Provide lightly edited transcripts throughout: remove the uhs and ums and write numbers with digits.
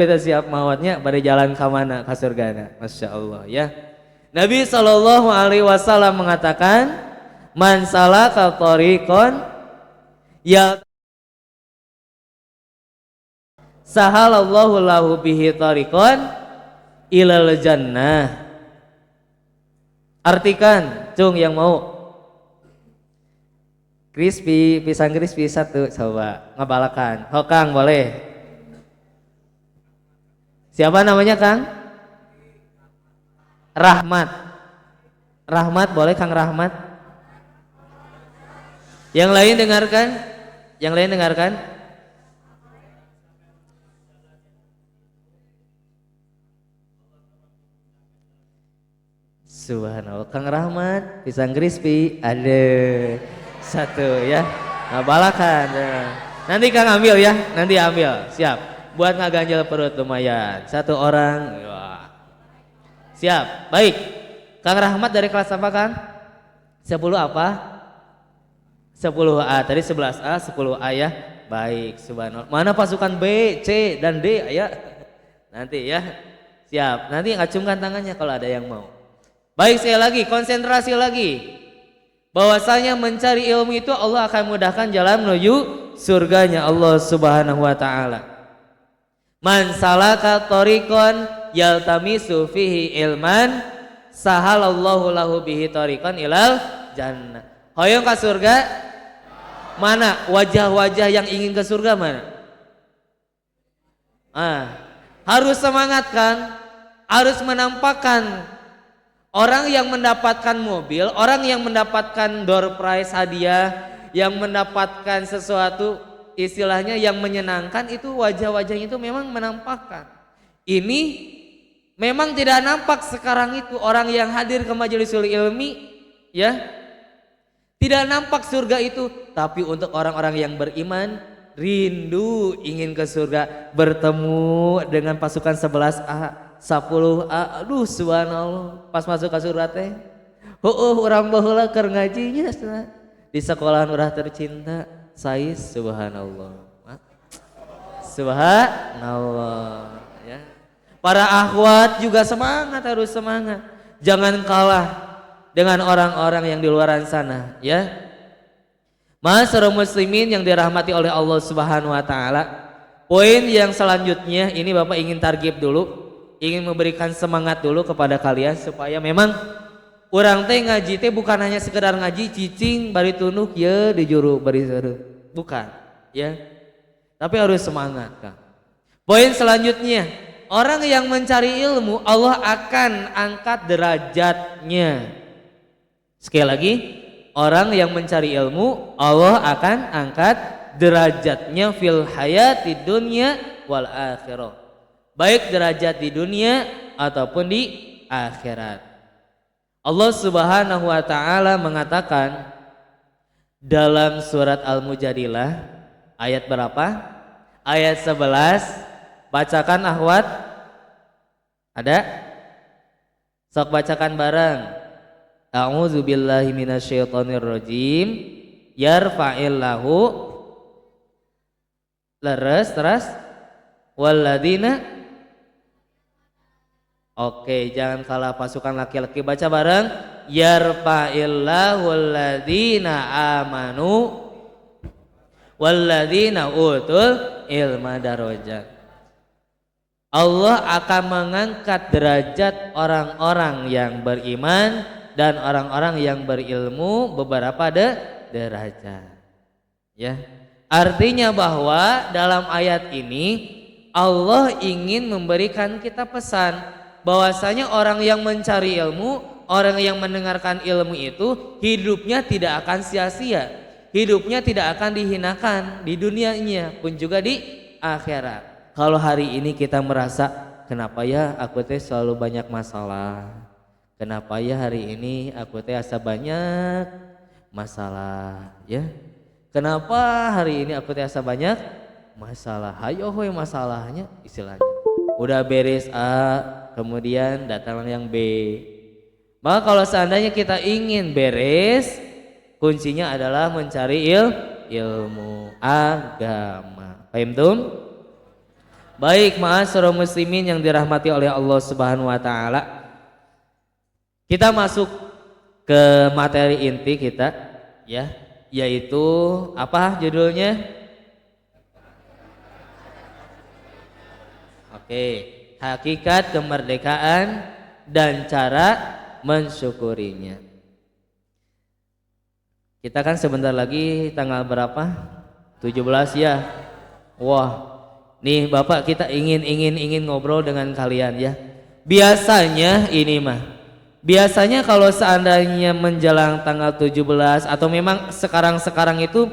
kita siap mautnya pada jalan ke mana ke surgana. Masya Allah ya. Nabi Shallallahu Alaihi Wasallam mengatakan, man salaka thariqan ya sahalallahu lahu bihi thariqan ilal jannah. Artikan, cung yang mau crispy, pisang crispy satu coba ngabalakan. Kang boleh. Siapa namanya Kang? Rahmat. Rahmat boleh Kang Rahmat. Yang lain dengarkan. Yang lain dengarkan. Subhanallah. Kang Rahmat, pisang crispy ada satu ya. Ngabalakan. Nanti Kang ambil ya. Nanti ambil. Siap. Buat ngaganjal perut lumayan. Satu orang. Wah. Siap. Baik. Kang Rahmat dari kelas apa Kang? 10 apa? 10A. Tadi 11A, 10A ya. Baik. Subhanallah. Mana pasukan B, C dan D ya? Nanti ya. Siap. Nanti acungkan tangannya kalau ada yang mau. Baik, sekali lagi konsentrasi lagi. Bahwasanya mencari ilmu itu Allah akan mudahkan jalan menuju surganya Allah Subhanahu wa taala. Man salaka thariqan yaltamisu fihi ilman sahalallahu lahu bihi thariqan ilal jannah. Hoyong ke surga? Mana wajah-wajah yang ingin ke surga mana? Harus semangat kan? Harus menampakkan orang yang mendapatkan mobil, orang yang mendapatkan door prize hadiah, yang mendapatkan sesuatu istilahnya yang menyenangkan itu wajah-wajahnya itu memang menampakkan. Ini memang tidak nampak sekarang itu orang yang hadir ke majelisul ilmi ya. Tidak nampak surga itu, tapi untuk orang-orang yang beriman rindu ingin ke surga, bertemu dengan pasukan 11A, 10A. Aduh subhanallah, pas masuk ke surga teh. Urang baheula keur ngajinya di sekolahan urang tercinta. Sais subhanallah. Subhanallah ya. Para akhwat juga semangat, harus semangat. Jangan kalah dengan orang-orang yang di luar sana ya. Ma'asyiral muslimin yang dirahmati oleh Allah Subhanahu wa taala. Poin yang selanjutnya ini Bapak ingin targib dulu, ingin memberikan semangat dulu kepada kalian supaya memang urang teh ngaji teh bukan hanya sekedar ngaji cicing bari tunuk ya di juru bari seru. Bukan ya. Tapi harus semangat Kang. Poin selanjutnya, orang yang mencari ilmu Allah akan angkat derajatnya. Sekali lagi, orang yang mencari ilmu Allah akan angkat derajatnya fil hayati dunya wal akhirah. Baik derajat di dunia ataupun di akhirat. Allah Subhanahu wa taala mengatakan dalam surat Al-Mujadilah ayat berapa? Ayat 11. Bacakan akhwat. Ada? Sok bacakan bareng. A'udzu billahi minasyaitonir rajim. Yarfa'illahu leres terus walladzina. Oke, jangan kalah pasukan laki-laki, baca bareng. Yarfa'illahu alladzina amanu walladzina utul ilma darajat. Allah akan mengangkat derajat orang-orang yang beriman dan orang-orang yang berilmu beberapa derajat. Ya. Artinya bahwa dalam ayat ini Allah ingin memberikan kita pesan bahwasanya orang yang mencari ilmu, orang yang mendengarkan ilmu itu hidupnya tidak akan sia-sia, hidupnya tidak akan dihinakan di dunianya pun juga di akhirat. Kalau hari ini kita merasa kenapa ya aku teh selalu banyak masalah, kenapa ya hari ini aku teh asa banyak masalah ya, kenapa hari ini aku teh asa banyak masalah, hayo hoy masalahnya istilahnya udah beres A kemudian datang yang B. Maka kalau seandainya kita ingin beres, kuncinya adalah mencari ilmu agama. Paham tum? Baik, ma'asyiral muslimin yang dirahmati oleh Allah Subhanahu wa taala. Kita masuk ke materi inti kita ya, yaitu apa judulnya? Oke, hakikat kemerdekaan dan cara mensyukurinya. Kita kan sebentar lagi tanggal berapa? 17 ya. Wah, nih Bapak kita ingin ngobrol dengan kalian ya. Biasanya kalau seandainya menjelang tanggal 17 atau memang sekarang itu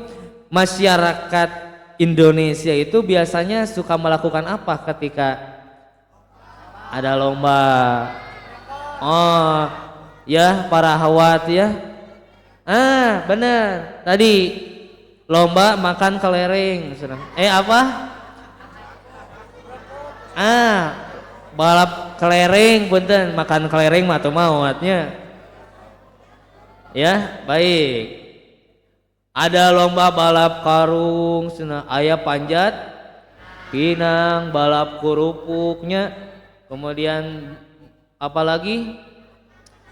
masyarakat Indonesia itu biasanya suka melakukan apa ketika ada lomba? Oh, ya para hawat ya. Benar. Tadi lomba makan kelereng. Apa? Balap kelereng, punten makan kelereng mah tuh mauatnya. Ya, baik. Ada lomba balap karung, aya panjat pinang, balap kerupuknya, kemudian apalagi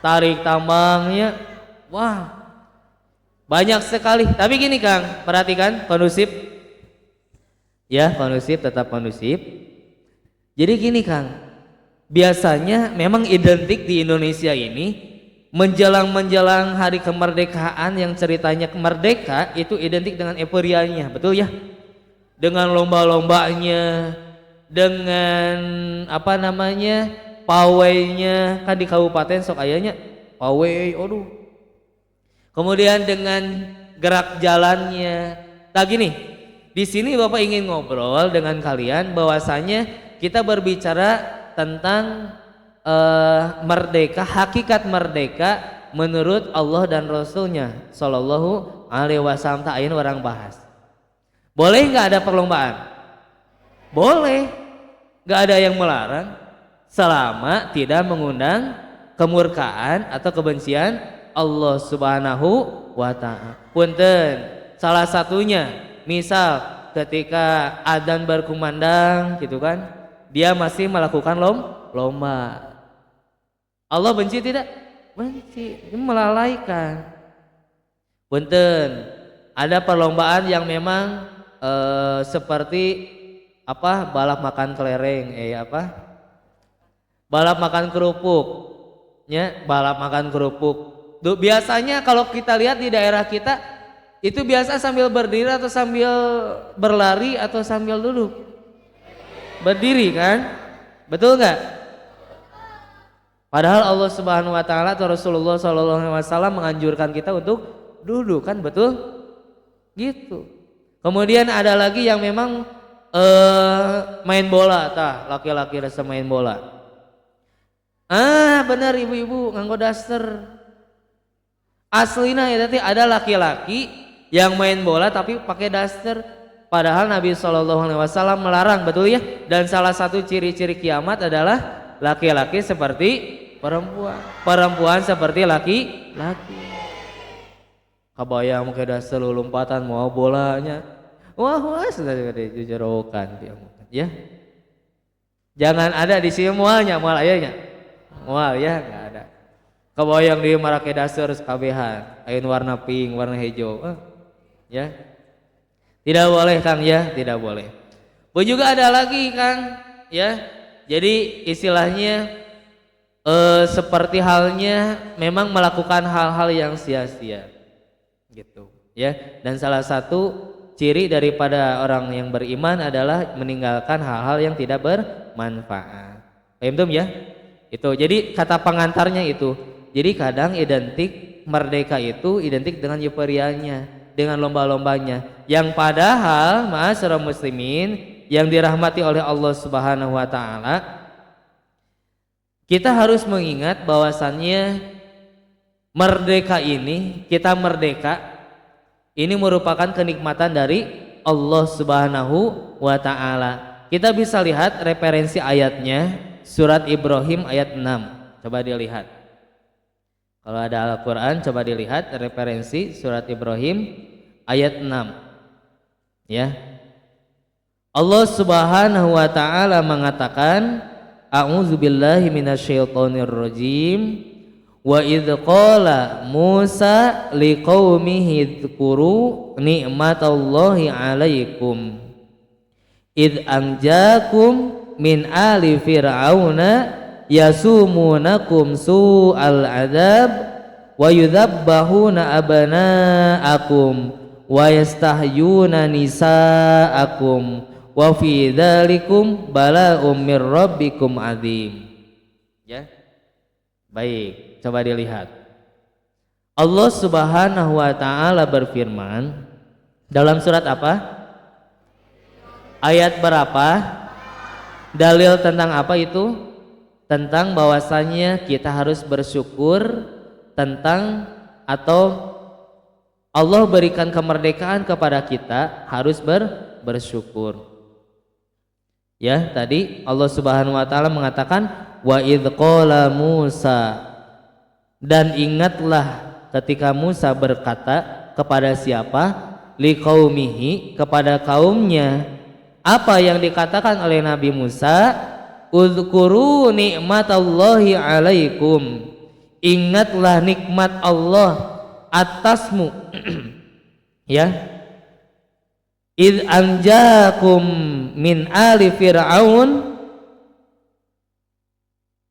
tarik tambangnya. Wah, banyak sekali. Tapi gini Kang, perhatikan kondusif. Ya, kondusif, tetap kondusif. Jadi gini Kang, biasanya memang identik di Indonesia ini menjelang hari kemerdekaan yang ceritanya merdeka itu identik dengan euforianya, betul ya? Dengan lomba-lombanya, dengan apa namanya pawainya, kan di kabupaten sok ayanya pawai, aduh. Kemudian dengan gerak jalannya. Nah gini, di sini Bapak ingin ngobrol dengan kalian bahwasanya kita berbicara tentang merdeka, hakikat merdeka menurut Allah dan Rasulnya Shallallahu Alaihi Wasallam. Ta'ayin orang bahas. Boleh nggak ada perlombaan? Boleh, nggak ada yang melarang selama tidak mengundang kemurkaan atau kebencian Allah Subhanahu wa Ta'ala. Punten, salah satunya misal ketika adzan berkumandang gitu kan, dia masih melakukan lomba. Allah benci tidak? Benci, ini melalaikan. Punten, ada perlombaan yang memang seperti apa? Balap makan kelereng, balap makan kerupuk. Ya, balap makan kerupuk. Biasanya kalau kita lihat di daerah kita itu biasa sambil berdiri atau sambil berlari atau sambil duduk. Berdiri kan? Betul nggak? Padahal Allah Subhanahu wa taala atau Rasulullah sallallahu alaihi wasallam menganjurkan kita untuk duduk kan, betul? Gitu. Kemudian ada lagi yang memang main bola, laki-laki rasa main bola. Benar ibu-ibu nganggo daster. Aslina ya tadi ada laki-laki yang main bola tapi pakai daster. Padahal Nabi Shallallahu Alaihi Wasallam melarang, betul ya? Dan salah satu ciri-ciri kiamat adalah laki-laki seperti perempuan, perempuan seperti laki-laki. Kabayang pakai daster lompatan mau bolanya, wah sudah dijerokan ya. Jangan ada di sini mualnya, mual ayahnya, mual ya nggak ada. Kabayang dia pakai daster kabehan, ain warna pink, warna hijau, ya. Tidak boleh Kang ya, tidak boleh. Pun juga ada lagi Kang ya. Jadi istilahnya seperti halnya memang melakukan hal-hal yang sia-sia gitu ya. Dan salah satu ciri daripada orang yang beriman adalah meninggalkan hal-hal yang tidak bermanfaat. Paham ya? Itu. Jadi kata pengantarnya itu. Jadi kadang identik merdeka itu identik dengan euforianya, dengan lomba-lombanya. Yang padahal ma'asyiral muslimin yang dirahmati oleh Allah Subhanahu wa taala, kita harus mengingat bahwasannya merdeka ini, kita merdeka ini merupakan kenikmatan dari Allah Subhanahu wa taala. Kita bisa lihat referensi ayatnya surat Ibrahim ayat 6. Coba dilihat. Kalau ada Al-Qur'an coba dilihat referensi surat Ibrahim ayat 6. Ya. Allah Subhanahu wa taala mengatakan, a'udzubillahi minasyaitonir rajim. Wa idz qala Musa liqaumihi dzkuru ni'matallahi 'alaikum id anjakum min ali fir'auna yasumunakum su'al adzab wa yudzabbahuna abna'akum wa yastahyuna nisa'akum wa fi dzalikum bala'um mir rabbikum 'adzim. Ya. Baik, coba dilihat. Allah Subhanahu wa taala berfirman dalam surat apa? Ayat berapa? Dalil tentang apa itu? Tentang bahwasannya kita harus bersyukur tentang atau Allah berikan kemerdekaan kepada kita, harus bersyukur. Ya, tadi Allah Subhanahu wa taala mengatakan wa idz qala Musa, dan ingatlah ketika Musa berkata kepada siapa? Liqaumihi, kepada kaumnya. Apa yang dikatakan oleh Nabi Musa? Udzkuru ni'matallahi 'alaikum. Ingatlah nikmat Allah atasmu. Ya. Id anjakum min ali fir'aun.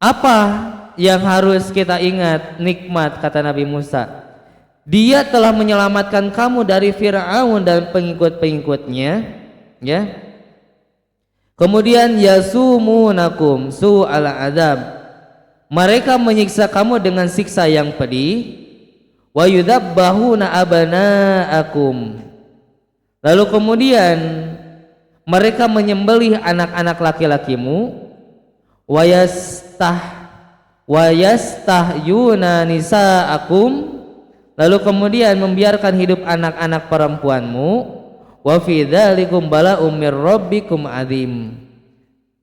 Apa yang harus kita ingat? Nikmat, kata Nabi Musa. Dia telah menyelamatkan kamu dari Fir'aun dan pengikut-pengikutnya, ya. Kemudian yasumunakum su'al adzab. Mereka menyiksa kamu dengan siksa yang pedih. Wa yudzabbahuna abna'akum. Lalu kemudian mereka menyembelih anak-anak laki-lakimu. Wa yastahyuna nisa'akum. Lalu kemudian membiarkan hidup anak-anak perempuanmu. Wa fi dzalikum bala'um mir rabbikum 'adzim.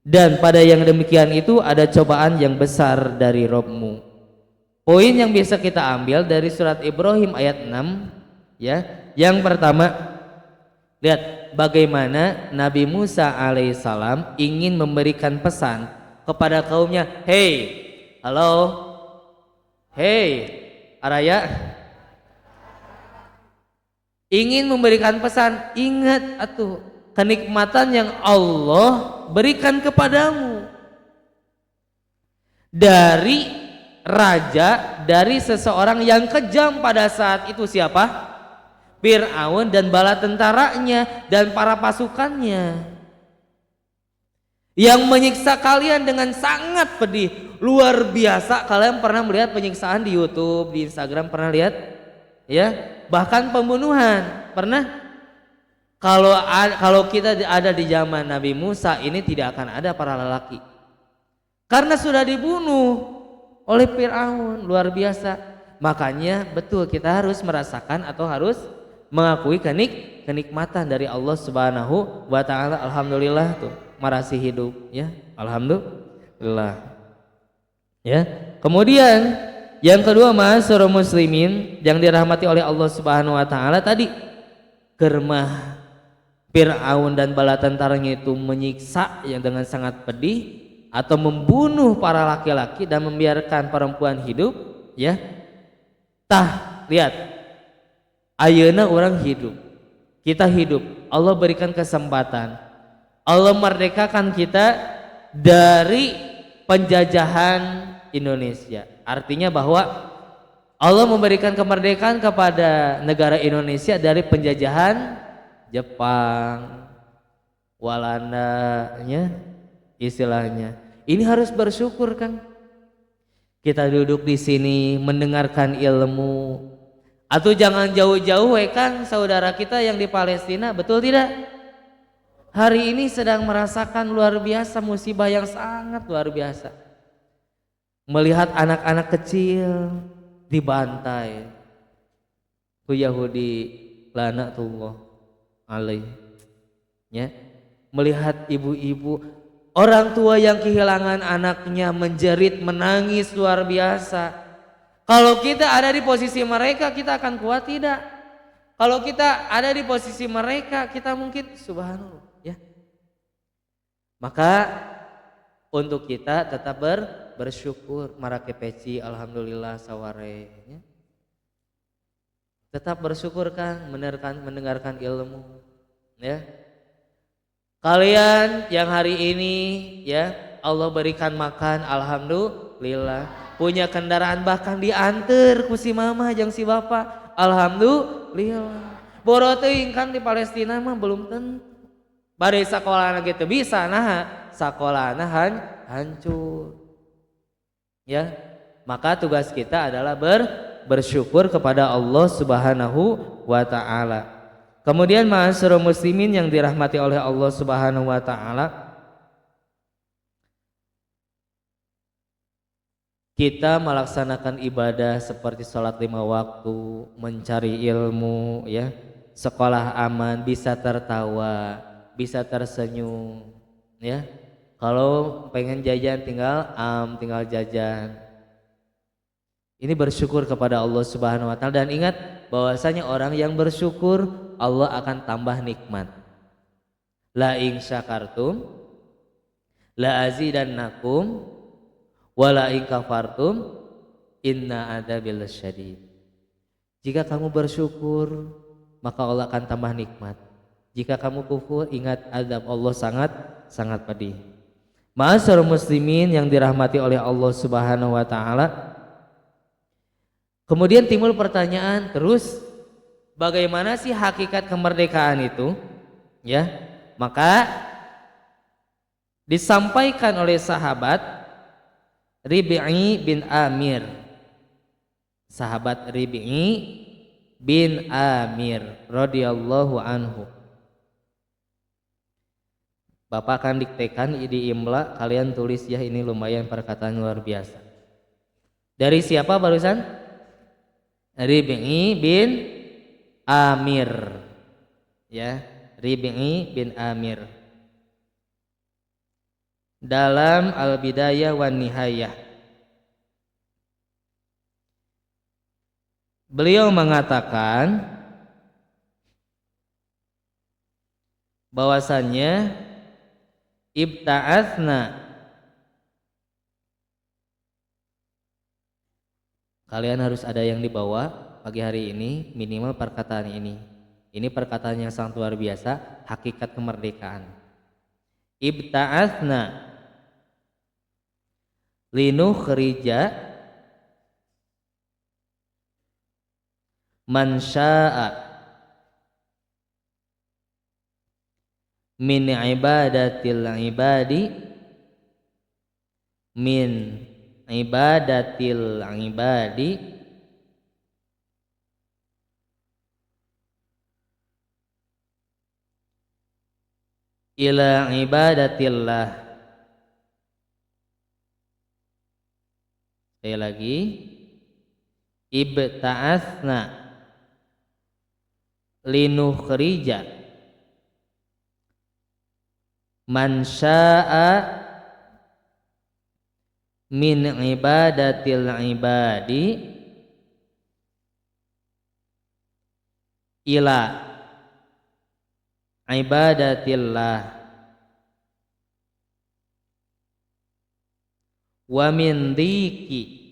Dan pada yang demikian itu ada cobaan yang besar dari Rabbmu. Poin yang bisa kita ambil dari surat Ibrahim ayat 6, ya. Yang pertama, lihat bagaimana Nabi Musa alaihissalam ingin memberikan pesan kepada kaumnya. Hei, halo, hei, Araya, ingin memberikan pesan, ingat atuh kenikmatan yang Allah berikan kepadamu dari raja, dari seseorang yang kejam pada saat itu. Siapa? Fir'aun dan bala tentaranya dan para pasukannya yang menyiksa kalian dengan sangat pedih, luar biasa. Kalian pernah melihat penyiksaan di YouTube, di Instagram, pernah lihat? Ya, bahkan pembunuhan pernah. Kalau kita ada di zaman Nabi Musa ini tidak akan ada para lelaki, karena sudah dibunuh oleh Fir'aun, luar biasa. Makanya betul kita harus merasakan atau harus mengakui kenikmatan dari Allah Subhanahu wa taala. Alhamdulillah tuh masih hidup, ya. Alhamdulillah. Ya. Kemudian yang kedua, ma'asyiral muslimin yang dirahmati oleh Allah Subhanahu wa taala, tadi germah Fir'aun dan bala tentaranya itu menyiksa yang dengan sangat pedih atau membunuh para laki-laki dan membiarkan perempuan hidup, ya. Tah, lihat. Ayeuna orang hidup. Kita hidup. Allah berikan kesempatan. Allah merdekakan kita dari penjajahan Indonesia. Artinya bahwa Allah memberikan kemerdekaan kepada negara Indonesia dari penjajahan Jepang, Walanda, ya, istilahnya. Ini harus bersyukur kan. Kita duduk di sini mendengarkan ilmu. Atau jangan jauh-jauh kan saudara kita yang di Palestina, betul tidak? Hari ini sedang merasakan luar biasa musibah yang sangat luar biasa. Melihat anak-anak kecil dibantai ku Yahudi lanatullah alaih, ya. Melihat ibu-ibu, orang tua yang kehilangan anaknya menjerit, menangis luar biasa. Kalau kita ada di posisi mereka, kita akan kuat tidak? Kalau kita ada di posisi mereka, kita mungkin subhanallah, ya. Maka untuk kita tetap bersyukur marake peci alhamdulillah saware ya. Tetap bersyukur Kang mendengarkan ilmu ya. Kalian yang hari ini ya Allah berikan makan alhamdulillah, punya kendaraan bahkan diantar ku si mama jeung si bapak alhamdulillah. Boro teuing kan di Palestina mah belum tentu. Bari sakolana gitu bisa nah sakolana hancur. Ya. Maka tugas kita adalah bersyukur kepada Allah Subhanahu wa taala. Kemudian ma'asyiral muslimin yang dirahmati oleh Allah Subhanahu wa taala, kita melaksanakan ibadah seperti sholat 5 waktu, mencari ilmu ya, sekolah aman, bisa tertawa, bisa tersenyum ya. Kalau pengen jajan tinggal jajan. Ini bersyukur kepada Allah Subhanahu wa taala, dan ingat bahwasanya orang yang bersyukur Allah akan tambah nikmat. La in syakartum la azidannakum wala in kafartum inna adzabil syadid. Jika kamu bersyukur maka Allah akan tambah nikmat. Jika kamu kufur ingat azab Allah sangat pedih. Ma'asyiral muslimin yang dirahmati oleh Allah Subhanahu wa taala, kemudian timbul pertanyaan terus, bagaimana sih hakikat kemerdekaan itu? Ya, maka disampaikan oleh sahabat Rib'i bin Amir. Sahabat Rib'i bin Amir radhiyallahu anhu. Bapak akan diktekan di imla, kalian tulis ya, ini lumayan perkataan luar biasa. Dari siapa barusan? Rib'i bin Amir. Ya, Rib'i bin Amir. Dalam Al-Bidayah wan Nihayah beliau mengatakan bahwasannya ibta'atsna, kalian harus ada yang dibawa pagi hari ini, minimal perkataan ini. Ini perkataan yang sangat luar biasa, hakikat kemerdekaan. Ibta'atsna linukhrija man syaa min ibadatil ibadi ila ibadatillah. Sekali lagi, ibta'atsna linukhrija man syaa min ibadatil ibadi ila ibadatillah wa min dhiqi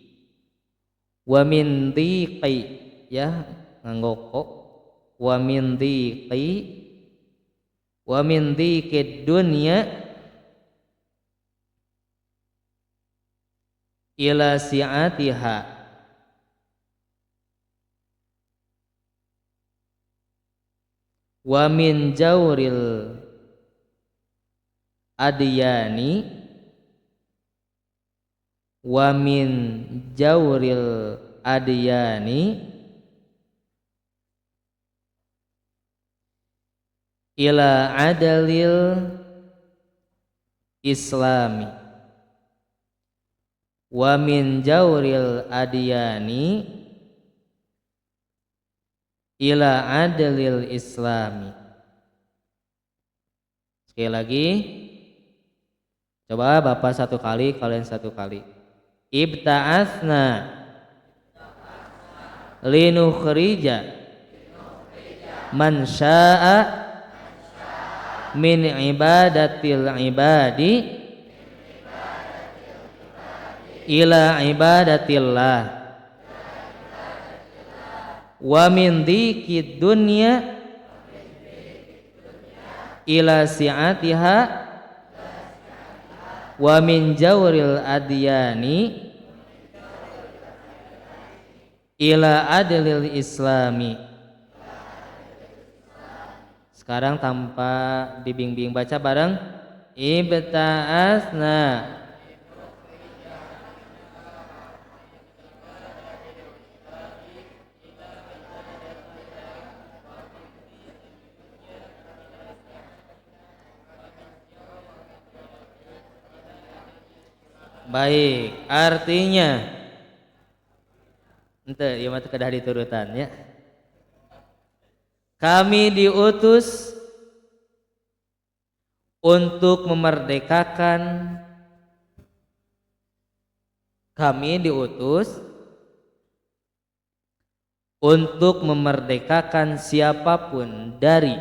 ya nganggoko wa min dhiqid dunya ila si'atiha wa min jawril adyani wa min jawril adyani ila adalil islami wa min jawril adyani ila adalil islami. Sekali lagi, coba Bapak satu kali, kalian satu kali. Ibta'atsna linukhrija man syaa min ibadatil ibadi ila ibadatillah wa min dzikid dunya ila si'atiha wa min jawril adyani ila adlil islami. Sekarang tanpa dibimbing baca bareng. Ibta'asna baik, artinya ente ieu mah kedah diturutan ya. Kami diutus untuk memerdekakan, kami diutus untuk memerdekakan siapapun dari,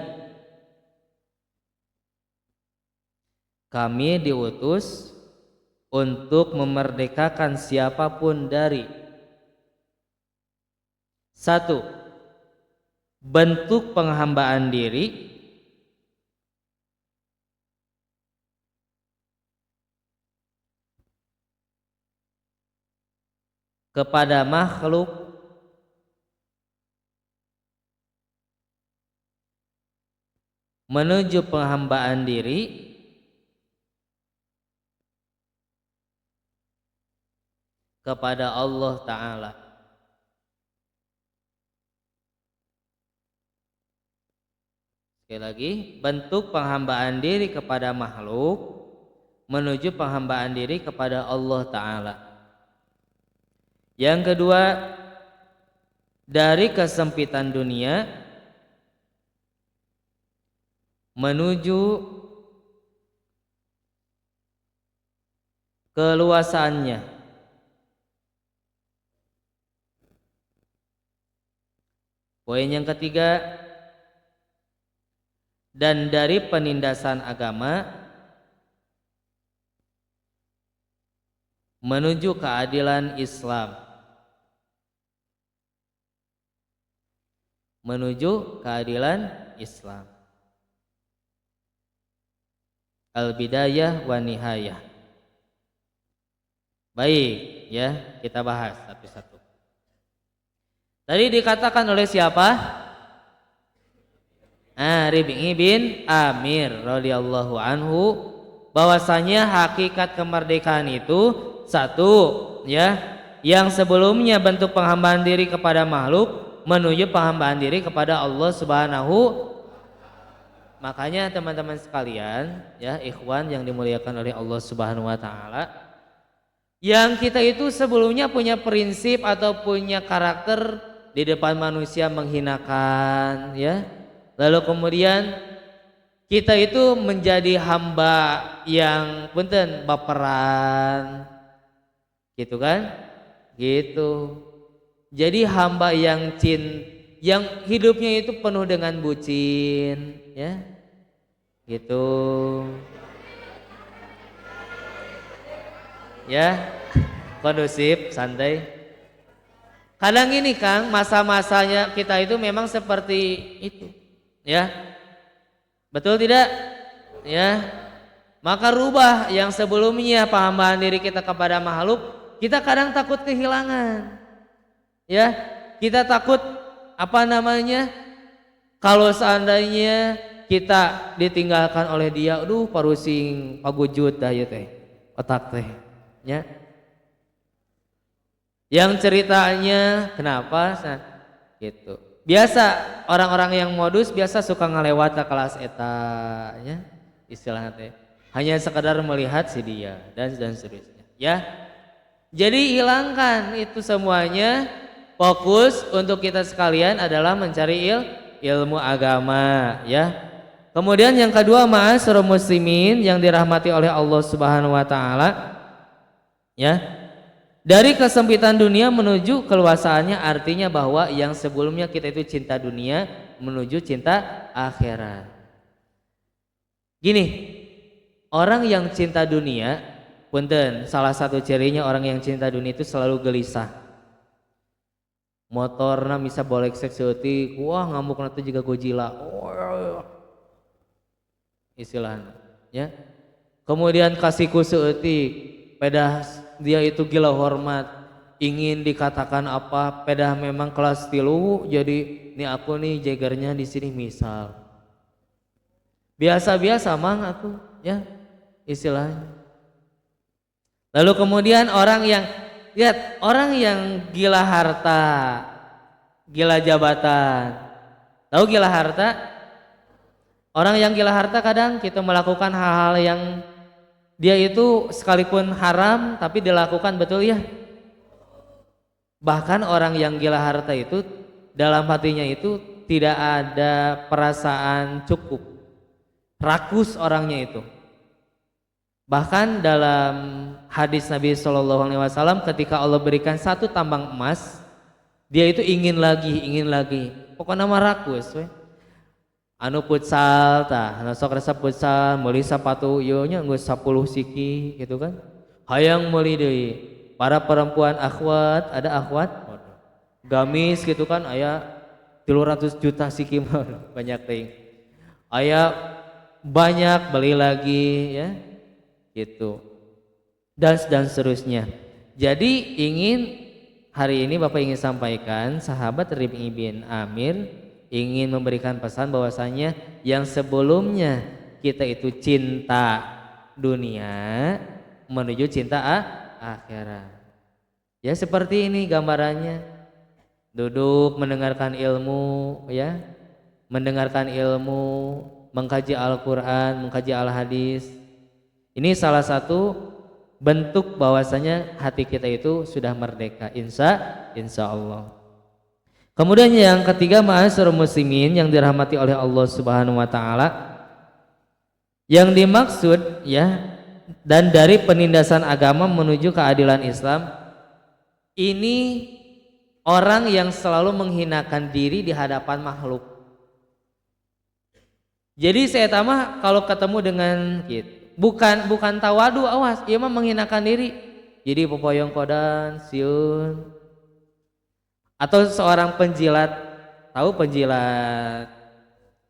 kami diutus untuk memerdekakan siapapun dari satu, bentuk penghambaan diri, kepada makhluk menuju penghambaan diri kepada Allah Ta'ala. Sekali lagi, bentuk penghambaan diri kepada makhluk menuju penghambaan diri kepada Allah Ta'ala. Yang kedua, dari kesempitan dunia menuju keluasaannya. Poin yang ketiga, dan dari penindasan agama menuju keadilan Islam. Menuju keadilan Islam. Al-bidayah wa nihayah. Baik, ya, kita bahas satu-satu. Tadi dikatakan oleh siapa? Rib'i bin Amir radhiyallahu anhu bahwasanya hakikat kemerdekaan itu satu, ya, yang sebelumnya bentuk penghambaan diri kepada makhluk menuju penghambaan diri kepada Allah Subhanahu. Makanya teman-teman sekalian, ya, ikhwan yang dimuliakan oleh Allah Subhanahu wa taala, yang kita itu sebelumnya punya prinsip atau punya karakter di depan manusia menghinakan, ya. Lalu kemudian kita itu menjadi hamba yang punten baperan, gitu kan? Gitu. Jadi hamba yang yang hidupnya itu penuh dengan bucin, ya, gitu. Ya, kondusif, santai. Kadang ini Kang, masa-masanya kita itu memang seperti itu. Ya, betul tidak? Ya, maka rubah yang sebelumnya penghambaan diri kita kepada makhluk, kita kadang takut kehilangan. Ya, kita takut kalau seandainya kita ditinggalkan oleh dia, aduh parusing pagujud dah ya teh, otak teh, ya. Yang ceritanya kenapa? Gitu. Biasa orang-orang yang modus biasa suka ngelewat ke kelas eta, ya, istilahnya teh. Hanya sekadar melihat si dia dan seterusnya, ya. Jadi hilangkan itu semuanya. Fokus untuk kita sekalian adalah mencari ilmu agama, ya. Kemudian yang kedua, ma'asyiral muslimin yang dirahmati oleh Allah Subhanahu wa taala, ya. Dari kesempitan dunia menuju keluasaannya artinya bahwa yang sebelumnya kita itu cinta dunia menuju cinta akhirat. Gini, orang yang cinta dunia, punten, salah satu cirinya orang yang cinta dunia itu selalu gelisah. Motorna bisa bolek sekseutik, wah ngamuk nanti juga Godzilla. Istilahnya, ya. Kemudian kasihku seutik, pedah dia itu gila hormat, ingin dikatakan apa, pedah memang kelas tilu, jadi nih aku nih jagernya di sini misal. Biasa-biasa mang aku, ya istilahnya. Lalu kemudian orang yang lihat orang yang gila harta, gila jabatan. Tahu gila harta? Orang yang gila harta kadang kita melakukan hal-hal yang dia itu sekalipun haram tapi dilakukan, betul ya? Bahkan orang yang gila harta itu dalam hatinya itu tidak ada perasaan cukup. Rakus orangnya itu. Bahkan dalam hadis Nabi SAW ketika Allah berikan satu tambang emas, dia itu ingin lagi. Pokoknya mah rakus we. Anu futsal tah, anu sok resep futsal, meuli sepatu ieu nya geus 10 siki gitu kan. Hayang meuli deui. Para perempuan akhwat, ada akhwat gamis gitu kan, aya 300 juta siki mah banyak teuing. Aya banyak beli lagi ya. Gitu. Dan seterusnya. Jadi hari ini Bapak ingin sampaikan, sahabat Rib'i bin Amir ingin memberikan pesan bahwasanya yang sebelumnya kita itu cinta dunia menuju cinta akhirat. Ya seperti ini gambarannya. Duduk mendengarkan ilmu ya. Mendengarkan ilmu, mengkaji Al-Qur'an, mengkaji Al-Hadis. Ini salah satu bentuk bahwasanya hati kita itu sudah merdeka, insya Allah. Kemudian yang ketiga, ma'asyiral muslimin yang dirahmati oleh Allah Subhanahu wa taala, yang dimaksud ya dan dari penindasan agama menuju keadilan Islam, ini orang yang selalu menghinakan diri di hadapan makhluk. Jadi saya tamah kalau ketemu dengan gitu, bukan tawadu, awas, ia mah menghinakan diri. Jadi popoyong kodan, siun. Atau seorang penjilat, tahu penjilat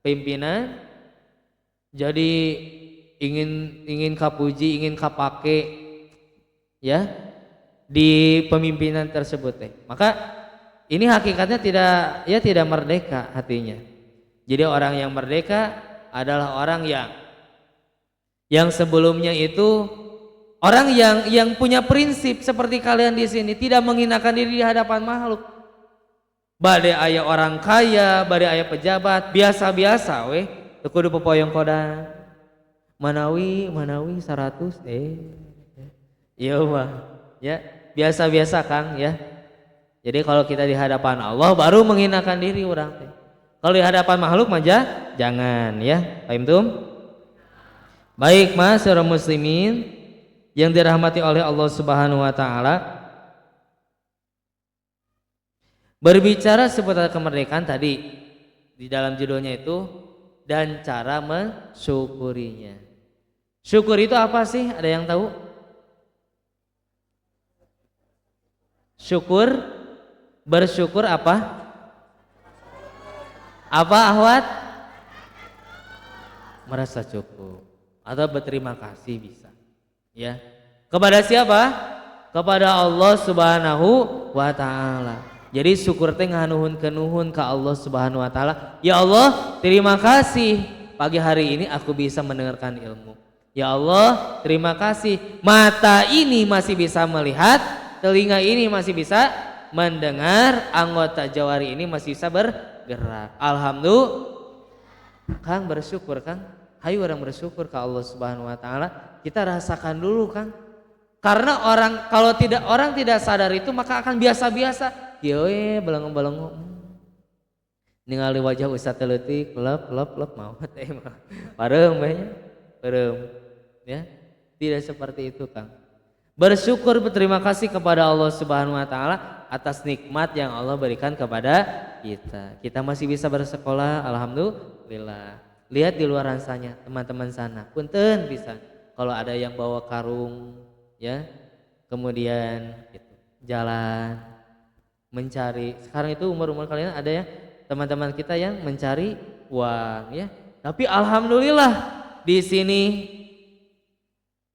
pimpinan, jadi ingin kapuji, ingin kapake ya di pemimpinan tersebut. Maka ini hakikatnya tidak merdeka hatinya. Jadi orang yang merdeka adalah orang yang sebelumnya itu orang yang punya prinsip seperti kalian di sini, tidak menghinakan diri di hadapan makhluk. Bade aya orang kaya, bade aya pejabat, biasa-biasa weh, teu kudu popoyong kodan. Manawi 100 Iya mah, ya, biasa-biasa Kang ya. Jadi kalau kita di hadapan Allah baru menghinakan diri orang teh. Kalau di hadapan makhluk mah jangan ya. Paham tum? Baik, ma'asyiral muslimin yang dirahmati oleh Allah Subhanahu wa taala. Berbicara seputar kemerdekaan tadi di dalam judulnya itu dan cara mensyukurinya. Syukur itu apa sih? Ada yang tahu? Syukur, bersyukur apa? Apa Ahwat? Merasa cukup atau berterima kasih bisa. Ya. Kepada siapa? Kepada Allah Subhanahu wa taala. Jadi syukur teh nganuhun ke Allah Subhanahu wa taala. Ya Allah, terima kasih pagi hari ini aku bisa mendengarkan ilmu. Ya Allah, terima kasih mata ini masih bisa melihat, telinga ini masih bisa mendengar, anggota jawari ini masih bisa bergerak. Alhamdulillah. Kang bersyukur Kang. Hayu orang bersyukur ke Allah Subhanahu wa taala. Kita rasakan dulu Kang. Karena kalau orang tidak sadar itu maka akan biasa-biasa. Kieu belenggu-belenggu. Ningali wajah Ustaz leutik, lep mau teh mah. Pareum we nya. Pareum. Ya. Tidak seperti itu, Kang. Bersyukur, berterima kasih kepada Allah Subhanahu wa taala atas nikmat yang Allah berikan kepada kita. Kita masih bisa bersekolah, alhamdulillah. lihat di luar sana, teman-teman sana. Punten bisa. Kalau ada yang bawa karung, ya, kemudian gitu, jalan mencari. Sekarang itu umur kalian ada ya teman-teman kita yang mencari uang, ya. Tapi alhamdulillah di sini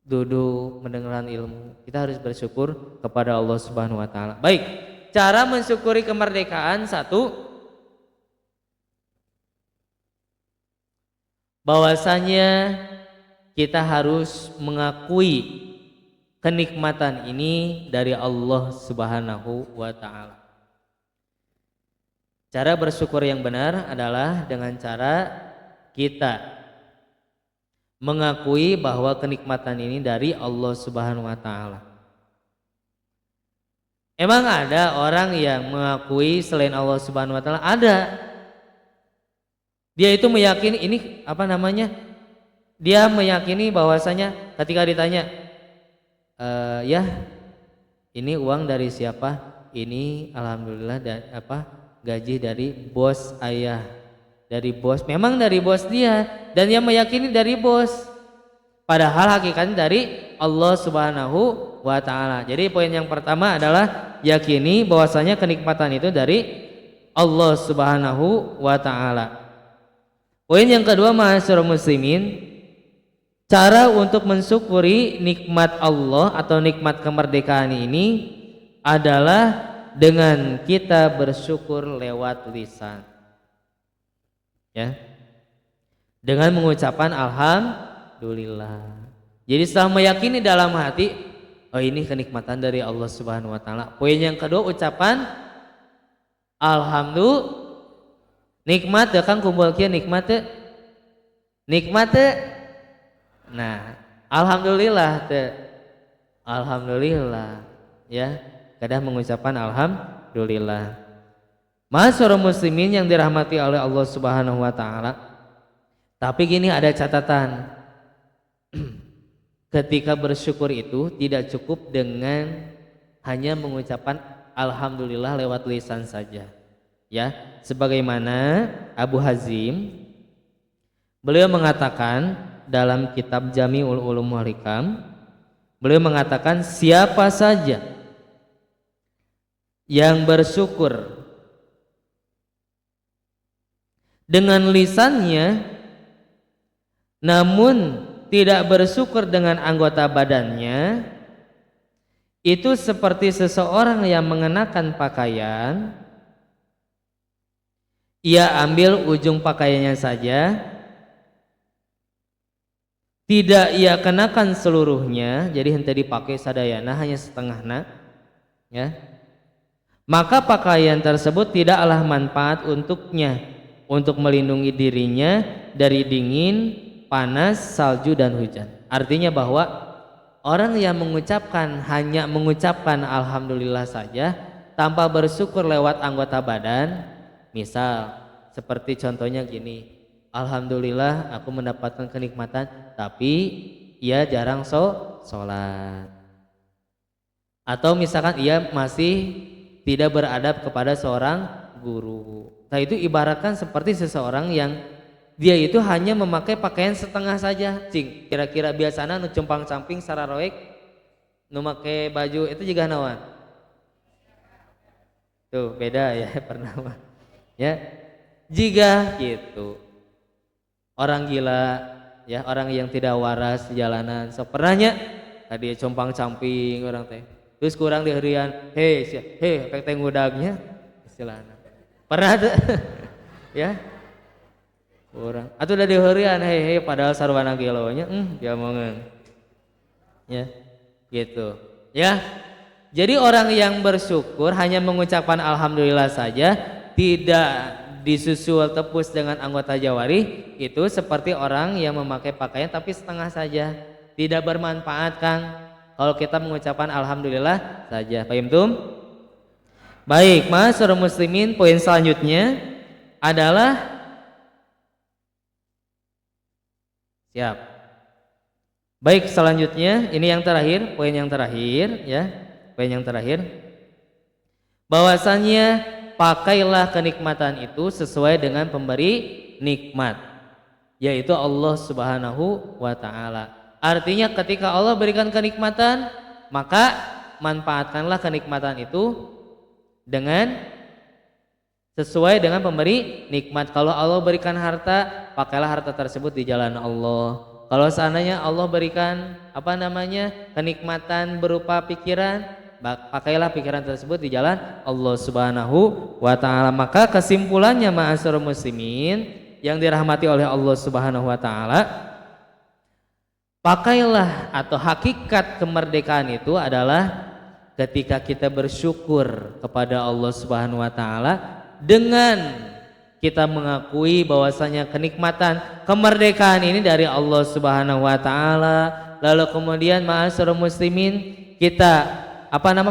duduk mendengarkan ilmu. Kita harus bersyukur kepada Allah Subhanahu wa taala. Baik, cara mensyukuri kemerdekaan satu, bahwasanya kita harus mengakui kenikmatan ini dari Allah Subhanahu wa taala. Cara bersyukur yang benar adalah dengan cara kita mengakui bahwa kenikmatan ini dari Allah Subhanahu wa taala. Emang ada orang yang mengakui selain Allah Subhanahu wa taala? Ada. Dia itu meyakini ini apa namanya? Dia meyakini bahwasanya ketika ditanya, ya ini uang dari siapa? Ini alhamdulillah gaji dari bos ayah. Dari bos, memang dari bos dia, dan dia meyakini dari bos, padahal hakikatnya dari Allah Subhanahu wa taala. Jadi poin yang pertama adalah yakini bahwasanya kenikmatan itu dari Allah Subhanahu wa taala. Poin yang kedua, ma'asyiral muslimin, cara untuk mensyukuri nikmat Allah atau nikmat kemerdekaan ini adalah dengan kita bersyukur lewat lisan. Ya, dengan mengucapkan alhamdulillah. Jadi setelah meyakini dalam hati, oh ini kenikmatan dari Allah Subhanahu wa taala. Poin yang kedua, ucapan alhamdulillah. Nikmat kan kumpul kieu nikmat teh. Nikmat teh. Nah, alhamdulillah teh. Alhamdulillah, ya. Kadang mengucapkan alhamdulillah. Ma'asyiral muslimin yang dirahmati oleh Allah Subhanahu wa taala. Tapi gini, ada catatan. Ketika bersyukur itu tidak cukup dengan hanya mengucapkan alhamdulillah lewat lisan saja. Ya, sebagaimana Abu Hazim, beliau mengatakan dalam kitab Jami'ul Ulum wal Hikam, beliau mengatakan siapa saja yang bersyukur dengan lisannya namun tidak bersyukur dengan anggota badannya, itu seperti seseorang yang mengenakan pakaian, ia ambil ujung pakaiannya saja, tidak ia kenakan seluruhnya, jadi henteu dipakai sadayana, hanya setengahna, ya, maka pakaian tersebut tidaklah manfaat untuknya untuk melindungi dirinya dari dingin, panas, salju dan hujan. Artinya bahwa orang yang hanya mengucapkan alhamdulillah saja tanpa bersyukur lewat anggota badan, misal seperti contohnya gini, alhamdulillah aku mendapatkan kenikmatan tapi ia jarang sholat, atau misalkan ia masih tidak beradab kepada seorang guru. Nah, itu ibaratkan seperti seseorang yang dia itu hanya memakai pakaian setengah saja. Cing, kira-kira biasana nu compang-camping sararoek nu make baju itu juga naon? Tuh, beda ya pernah. Ya. Jika gitu. Orang gila, ya, orang yang tidak waras di jalanan. So pernahnya tadi compang-camping orang teh. Terus kurang di harian, hei, pek teh ngudagnya istilahna. Pernah tuh, ya, kurang. Atau udah dihurian, hei, padahal sarwana gelonya, dia mongen, ya, gitu, ya. Jadi orang yang bersyukur hanya mengucapkan alhamdulillah saja, tidak disusul tepus dengan anggota jawari, itu seperti orang yang memakai pakaian tapi setengah saja, tidak bermanfaat, Kang. Kalau kita mengucapkan alhamdulillah saja, paham tum? Baik, ma'asyiral muslimin, poin selanjutnya adalah siap. Baik, selanjutnya ini yang terakhir, poin yang terakhir, ya. Poin yang terakhir. Bahwasannya pakailah kenikmatan itu sesuai dengan pemberi nikmat. yaitu Allah Subhanahu wa taala. Artinya ketika Allah berikan kenikmatan, maka manfaatkanlah kenikmatan itu dengan sesuai dengan pemberi nikmat. Kalau Allah berikan harta, pakailah harta tersebut di jalan Allah. Kalau seandainya Allah berikan kenikmatan berupa pikiran, pakailah pikiran tersebut di jalan Allah Subhanahu wa taala. Maka kesimpulannya ma'asyiral muslimin yang dirahmati oleh Allah Subhanahu wa taala, pakailah atau hakikat kemerdekaan itu adalah ketika kita bersyukur kepada Allah Subhanahu wa taala dengan kita mengakui bahwasanya kenikmatan kemerdekaan ini dari Allah Subhanahu wa taala. Lalu kemudian ma'asyiral muslimin kita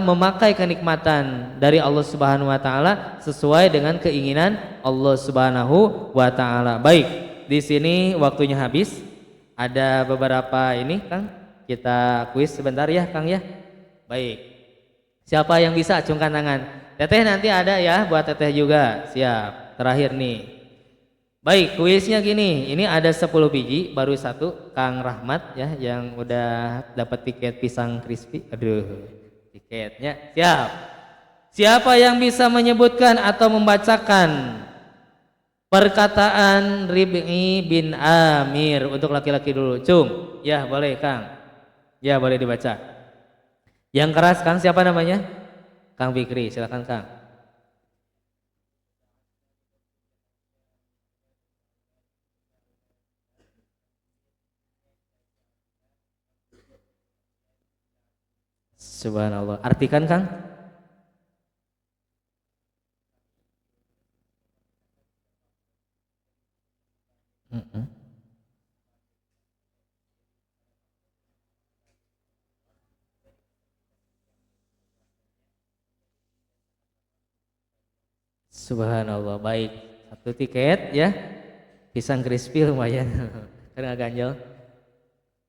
memakai kenikmatan dari Allah Subhanahu wa taala sesuai dengan keinginan Allah Subhanahu wa taala. Baik, di sini waktunya habis. Ada beberapa ini Kang, kita kuis sebentar ya Kang ya. Baik. Siapa yang bisa acungkan tangan? Teteh nanti ada ya buat teteh juga. Siap. Terakhir nih. Baik, kuisnya gini. Ini ada 10 biji, baru satu Kang Rahmat ya yang udah dapat tiket pisang crispy. Aduh, tiketnya. Siap. Siapa yang bisa menyebutkan atau membacakan perkataan Rib'i bin Amir untuk laki-laki dulu? Cung. Ya, boleh Kang. Ya, boleh dibaca. Yang keras Kang siapa namanya? Kang Fikri, silakan Kang. Subhanallah. Artikan Kang. Subhanallah. Baik, satu tiket ya. Pisang crispy lumayan. Karena ganjel.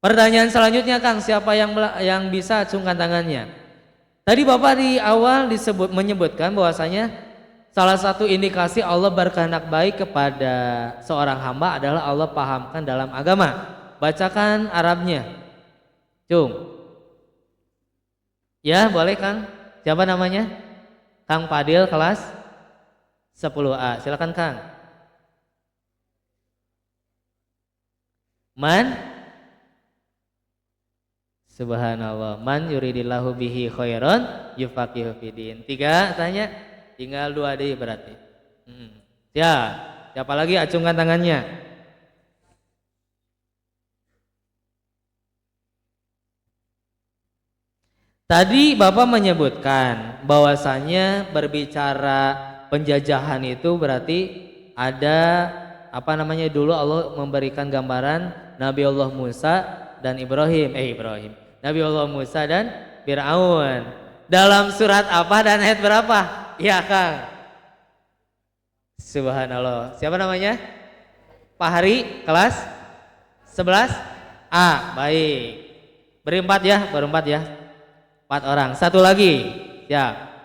Pertanyaan selanjutnya Kang, siapa yang bisa acungkan tangannya? Tadi Bapak di awal menyebutkan bahwasanya salah satu indikasi Allah berkehendak baik kepada seorang hamba adalah Allah pahamkan dalam agama. Bacakan Arabnya. Cung. Ya, boleh Kang. Siapa namanya? Kang Fadil kelas 10A. Silakan Kang. Man Subhanallah. Man yuridillahu bihi khairan yufaqihu fiddin. 3 tanya, tinggal 2 deh berarti. Ya, siapa lagi acungkan tangannya? Tadi Bapak menyebutkan bahwasanya berbicara penjajahan itu berarti ada dulu Allah memberikan gambaran Nabi Allah Musa dan Ibrahim. Nabi Allah Musa dan Fir'aun. Dalam surat apa dan ayat berapa? Ya Kang. Subhanallah. Siapa namanya? Pak Hari kelas 11A. Baik. Berempat ya, 4 orang. Satu lagi. Siap.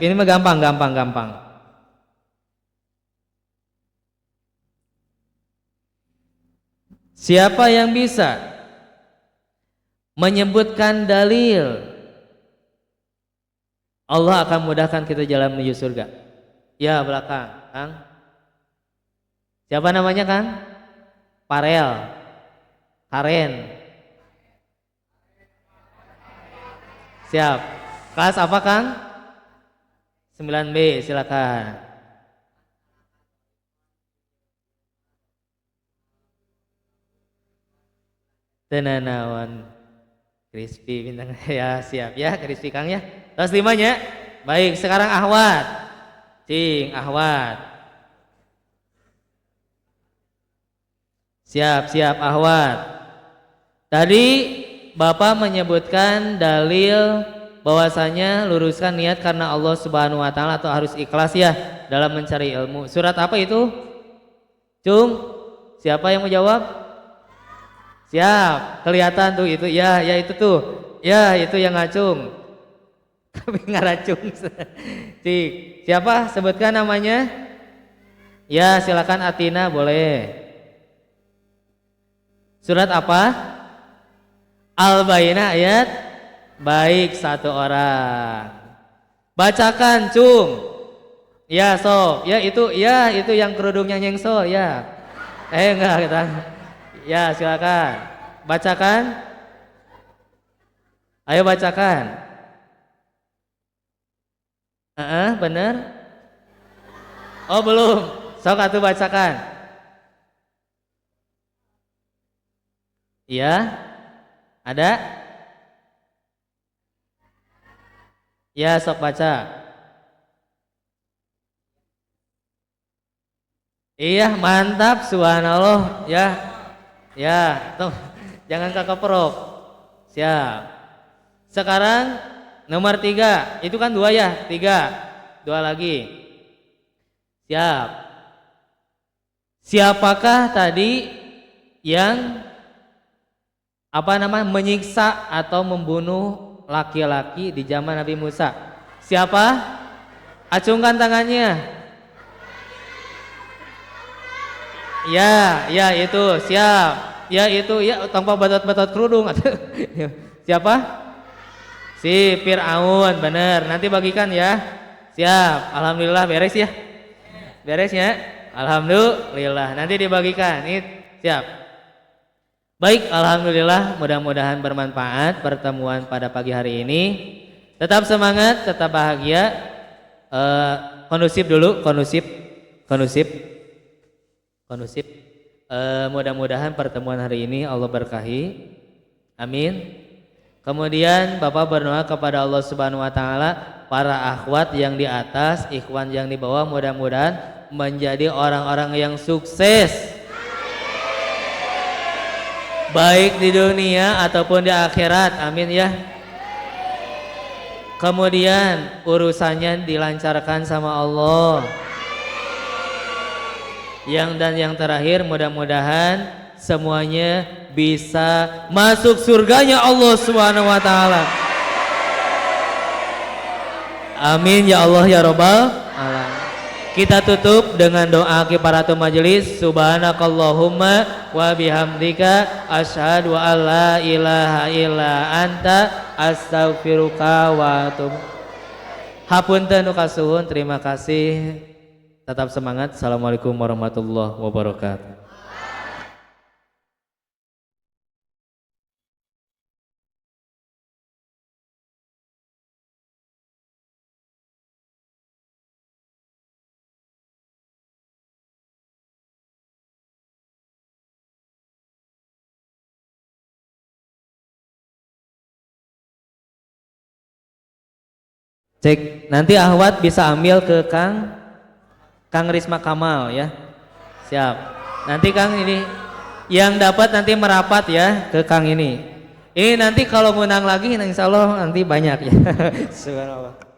Ini mah gampang. Siapa yang bisa menyebutkan dalil Allah akan mudahkan kita jalan menuju surga? Ya, belakang, Kang. Siapa namanya, Kang? Karen. Siap. Kelas apa, Kang? 9B, silakan. Tenanawan crispy bintang ya, siap ya, crispy Kang ya. Terus 5-nya. Baik, sekarang Ahwat. Ahwat. Siap Ahwat. Tadi Bapak menyebutkan dalil bahwasanya luruskan niat karena Allah Subhanahu wa taala atau harus ikhlas ya dalam mencari ilmu. Surat apa itu? Cung, siapa yang mau jawab? Siap, kelihatan tuh itu. Ya itu tuh. Ya, itu yang ngacung. Tapi ngaracung. Siapa? Sebutkan namanya. Ya, silakan Atina boleh. Surat apa? Al-Bayyinah ayat. Baik, satu orang. Bacakan, Cung. Ya, so. Ya itu yang kerudungnya nyengsol, ya. Enggak kita. Ya, silakan. Bacakan. Ayo bacakan. Bener? Oh, belum. Sok atuh bacakan. Iya. Ada? Ya, sok baca. Iya, mantap, subhanallah. Ya. Ya, tuh. Jangan kekeprok. Siap. Sekarang nomor 3. Itu kan 2 ya? 3. 2 lagi. Siap. Siapakah tadi yang menyiksa atau membunuh laki-laki di zaman Nabi Musa? Siapa? Acungkan tangannya. Ya itu, siap. Ya itu, ya tanpa batot-batot kerudung. Siapa? Si Fir'aun, bener. Nanti bagikan ya. Siap. Alhamdulillah beres ya. Beres ya. Alhamdulillah. Nanti dibagikan. Ini siap. Baik, alhamdulillah, mudah-mudahan bermanfaat pertemuan pada pagi hari ini. Tetap semangat, tetap bahagia. Kondusif dulu, kondusif. Mudah-mudahan pertemuan hari ini Allah berkahi. Amin. Kemudian Bapak berdoa kepada Allah Subhanahu wa taala, para akhwat yang di atas, ikhwan yang di bawah, mudah-mudahan menjadi orang-orang yang sukses. Baik di dunia ataupun di akhirat, amin ya. Kemudian urusannya dilancarkan sama Allah. Yang terakhir, mudah-mudahan semuanya bisa masuk surganya Allah Subhanahu wa taala. Amin ya Allah ya Rabbal alamin. Kita tutup dengan doa kifaratul majelis. Subhanakallahumma wa bihamdika asyhadu an la ilaha illa anta astaghfiruka wa atubu. Hapunten nu kasuhun, terima kasih. Tetap semangat. Assalamualaikum warahmatullahi wabarakatuh. Cek, nanti Ahwat bisa ambil ke Kang Risma Kamal ya. Siap. Nanti Kang ini yang dapat nanti merapat ya ke Kang ini. Ini nanti kalau menang lagi insya Allah nanti banyak ya. Subhanallah.